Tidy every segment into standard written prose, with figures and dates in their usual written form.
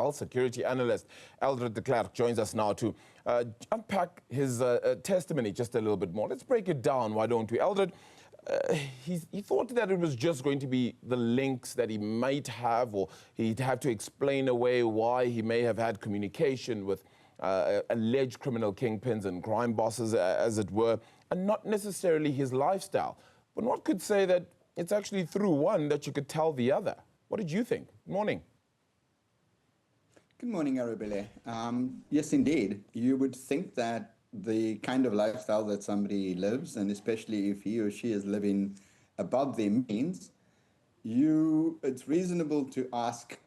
well. Security analyst Eldred DeKlerk joins us now to unpack his testimony just a little bit more. Let's break it down, why don't we? Eldred, he thought that it was just going to be the links that he might have, or he'd have to explain away why he may have had communication with alleged criminal kingpins and crime bosses, as it were, and not necessarily his lifestyle. But one could say that it's actually through one that you could tell the other. What did you think? Good morning. Good morning, Arabile. Yes, indeed. You would think that the kind of lifestyle that somebody lives, and especially if he or she is living above their means, it's reasonable to ask.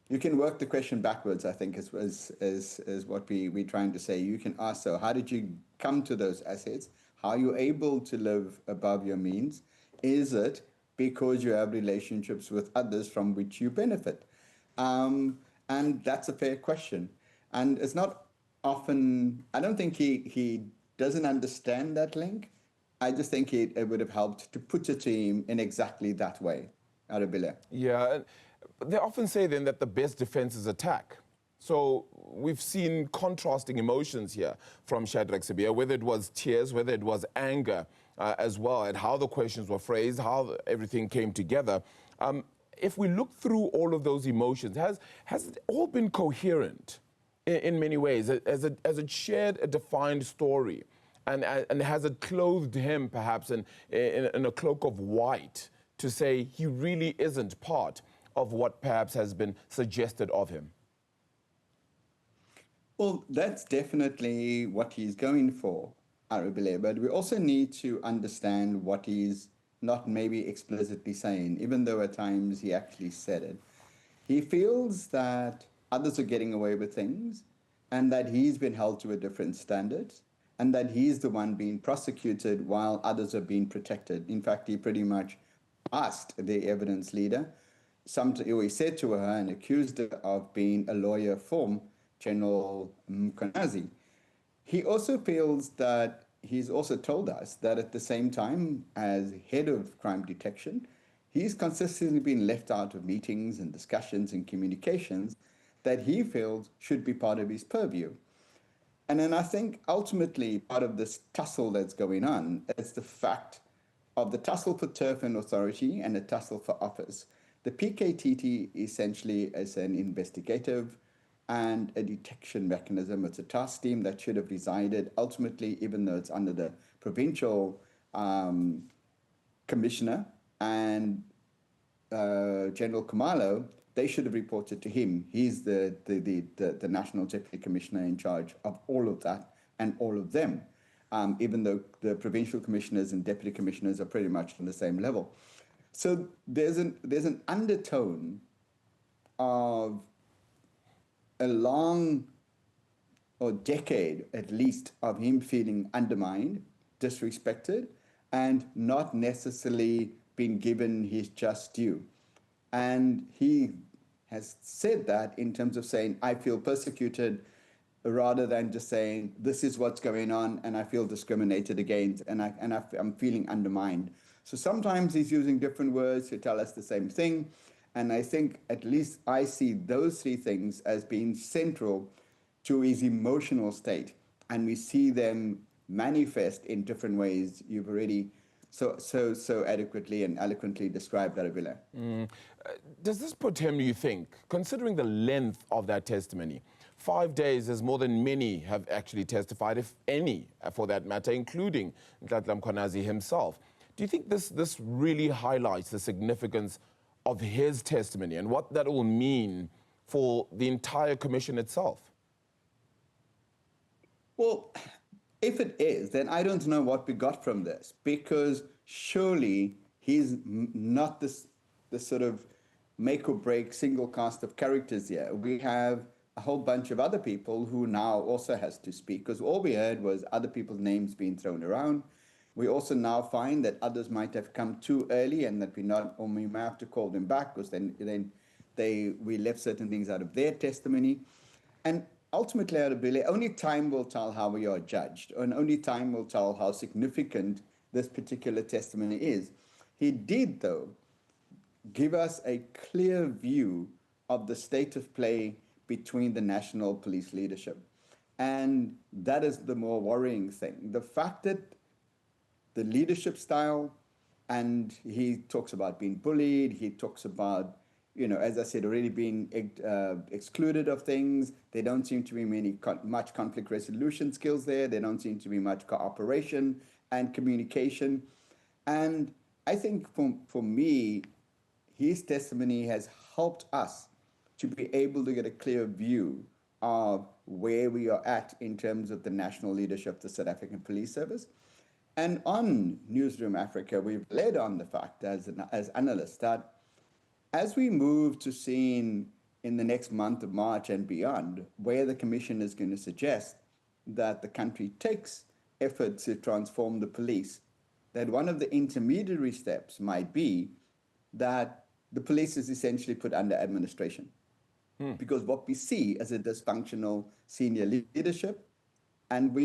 You can work the question backwards, I think, is what we're trying to say. You can ask, so how did you come to those assets? How are you able to live above your means? Is it because you have relationships with others from which you benefit? And that's a fair question. And it's not often, I don't think he doesn't understand that link. I just think it would have helped to put it to him in exactly that way, Arabile. Yeah, they often say then that the best defense is attack. So we've seen contrasting emotions here from Shadrack Sibiya, whether it was tears, whether it was anger as well, at how the questions were phrased, how everything came together. If we look through all of those emotions, has it all been coherent in many ways? Has it shared a defined story? And has it clothed him perhaps in a cloak of white to say he really isn't part of what perhaps has been suggested of him? Well, that's definitely what he's going for, Arabile, but we also need to understand what he's not maybe explicitly saying, even though at times he actually said it. He feels that others are getting away with things and that he's been held to a different standard and that he's the one being prosecuted while others are being protected. In fact, he pretty much asked the evidence leader, he said to her and accused her of being a lawyer for General Mkhwanazi. He also feels that he's also told us that at the same time as head of crime detection, he's consistently been left out of meetings and discussions and communications that he feels should be part of his purview. And then I think ultimately part of this tussle that's going on is the fact of the tussle for turf and authority and the tussle for office. The PKTT essentially is an investigative and a detection mechanism. It's a task team that should have resided ultimately, even though it's under the provincial commissioner and General Khumalo, they should have reported to him. He's the national deputy commissioner in charge of all of that and all of them, even though the provincial commissioners and deputy commissioners are pretty much on the same level. So there's an undertone of a long or decade at least of him feeling undermined, disrespected, and not necessarily being given his just due. And he has said that in terms of saying, I feel persecuted, rather than just saying, this is what's going on and I feel discriminated against and I'm feeling undermined. So sometimes he's using different words to tell us the same thing. And I think at least I see those three things as being central to his emotional state. And we see them manifest in different ways. You've already so adequately and eloquently described that, Arabile. Does this put him, you think, considering the length of that testimony, 5 days is more than many have actually testified, if any, for that matter, including Madlanga Mkhwanazi himself. Do you think this really highlights the significance of his testimony and what that will mean for the entire commission itself? Well, if it is, then I don't know what we got from this, because surely he's not this sort of make or break single cast of characters here. We have a whole bunch of other people who now also has to speak, because all we heard was other people's names being thrown around. We also now find that others might have come too early and that we may have to call them back because then we left certain things out of their testimony. And ultimately, Arabile, only time will tell how we are judged, and only time will tell how significant this particular testimony is. He did, though, give us a clear view of the state of play between the national police leadership. And that is the more worrying thing. The fact that the leadership style, and he talks about being bullied, he talks about, as I said, already being excluded of things. There don't seem to be much conflict resolution skills there. There don't seem to be much cooperation and communication. And I think for me, his testimony has helped us to be able to get a clear view of where we are at in terms of the national leadership of the South African Police Service. And on Newzroom Afrika, we've led on the fact as analysts that as we move to seeing in the next month of March and beyond, where the Commission is going to suggest that the country takes efforts to transform the police, that one of the intermediary steps might be that the police is essentially put under administration. Because what we see as a dysfunctional senior leadership, and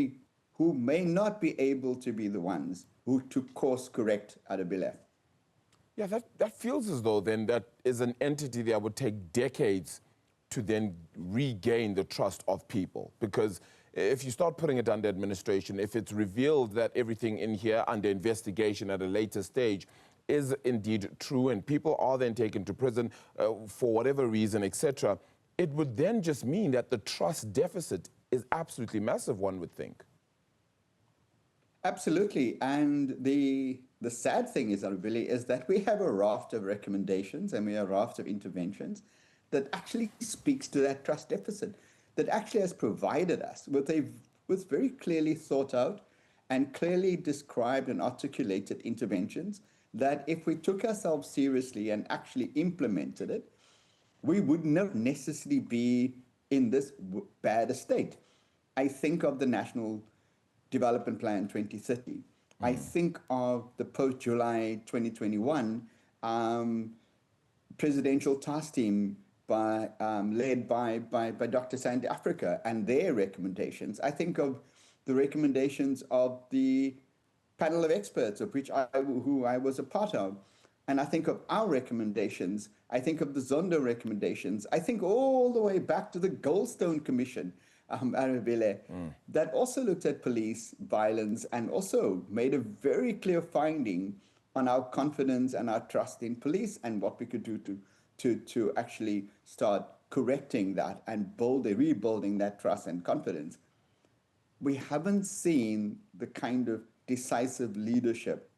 who may not be able to be the ones who to course correct Arabile. Yeah, that feels as though then that is an entity that would take decades to then regain the trust of people. Because if you start putting it under administration, if it's revealed that everything in here under investigation at a later stage is indeed true and people are then taken to prison for whatever reason, etc., it would then just mean that the trust deficit is absolutely massive, one would think. Absolutely. And the sad thing is, really, is that we have a raft of recommendations and we have a raft of interventions that actually speaks to that trust deficit, that actually has provided us with very clearly thought out and clearly described and articulated interventions that if we took ourselves seriously and actually implemented it, we would not necessarily be in this bad a state. I think of the National Development Plan 2030. I think of the post-July 2021 presidential task team led by Dr. Sandy Africa and their recommendations. I think of the recommendations of the panel of experts, of which who I was a part of. And I think of our recommendations. I think of the Zondo recommendations. I think all the way back to the Goldstone Commission, that also looked at police violence and also made a very clear finding on our confidence and our trust in police and what we could do to actually start correcting that and rebuilding that trust and confidence. We haven't seen the kind of decisive leadership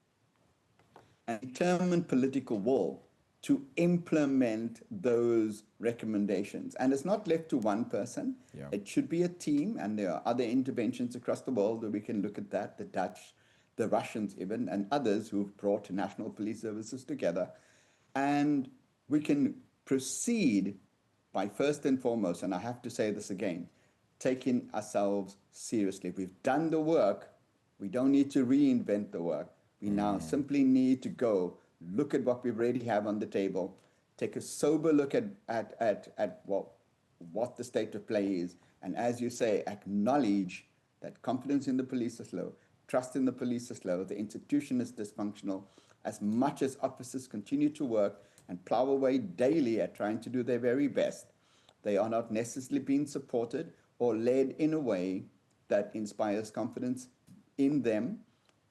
and determined political will to implement those recommendations. And it's not left to one person. Yeah. It should be a team, and there are other interventions across the world where we can look at that, the Dutch, the Russians even, and others who've brought national police services together. And we can proceed by first and foremost, and I have to say this again, taking ourselves seriously. We've done the work. We don't need to reinvent the work. We now simply need to go look at what we already have on the table, take a sober look at what the state of play is, and as you say, acknowledge that confidence in the police is low, trust in the police is low, the institution is dysfunctional. As much as officers continue to work and plow away daily at trying to do their very best, they are not necessarily being supported or led in a way that inspires confidence in them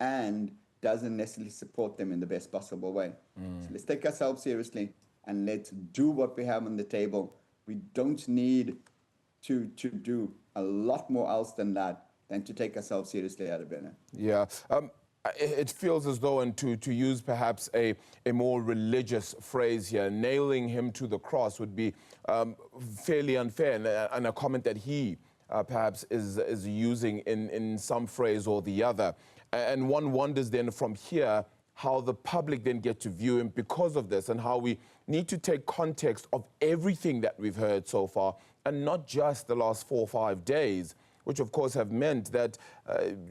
and doesn't necessarily support them in the best possible way. So let's take ourselves seriously and let's do what we have on the table. We don't need to do a lot more else than that, than to take ourselves seriously out of it. Yeah. It feels as though, and to use perhaps a more religious phrase here, nailing him to the cross would be fairly unfair, and a comment that he perhaps is using in some phrase or the other. And one wonders then from here how the public then get to view him because of this, and how we need to take context of everything that we've heard so far, and not just the last 4 or 5 days, which of course have meant that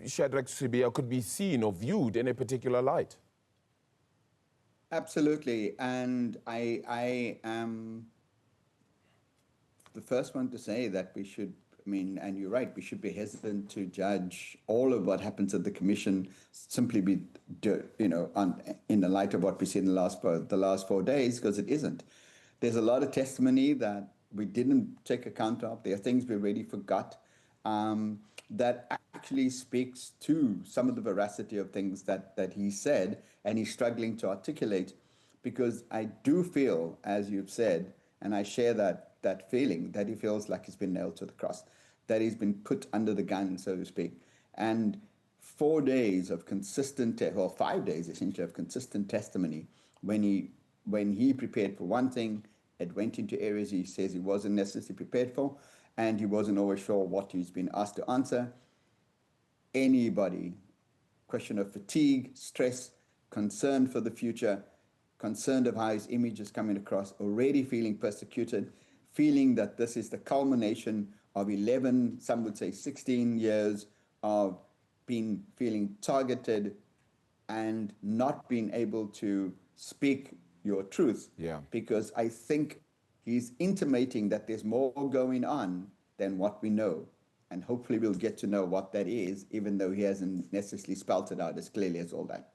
Shadrack Sibiya could be seen or viewed in a particular light. Absolutely, and I am the first one to say that we should, and you're right, we should be hesitant to judge all of what happens at the commission simply in the light of what we see in the last 4 days, because it isn't. There's a lot of testimony that we didn't take account of. There are things we already forgot. That actually speaks to some of the veracity of things that he said, and he's struggling to articulate, because I do feel, as you've said, and I share that feeling, that he feels like he's been nailed to the cross, that he's been put under the gun, so to speak. And 4 days of consistent, 5 days essentially of consistent testimony, when he prepared for one thing, it went into areas he says he wasn't necessarily prepared for, and he wasn't always sure what he's been asked to answer. Anybody, question of fatigue, stress, concern for the future, concerned of how his image is coming across, already feeling persecuted, feeling that this is the culmination of 11, some would say 16 years of feeling targeted and not being able to speak your truth. Yeah. Because I think he's intimating that there's more going on than what we know. And hopefully we'll get to know what that is, even though he hasn't necessarily spelt it out as clearly as all that.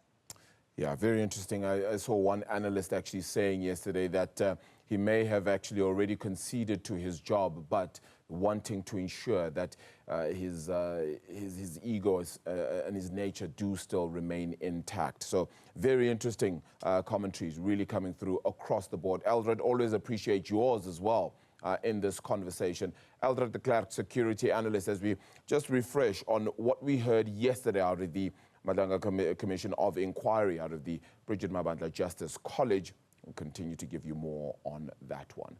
Yeah, very interesting. I saw one analyst actually saying yesterday that he may have actually already conceded to his job, but wanting to ensure that his ego and his nature do still remain intact. So very interesting commentaries really coming through across the board. Eldred, always appreciate yours as well in this conversation. Eldred DeKlerk, security analyst, as we just refresh on what we heard yesterday out of the Madlanga Commission of Inquiry, out of the Bridget Mabandla Justice College. We'll continue to give you more on that one.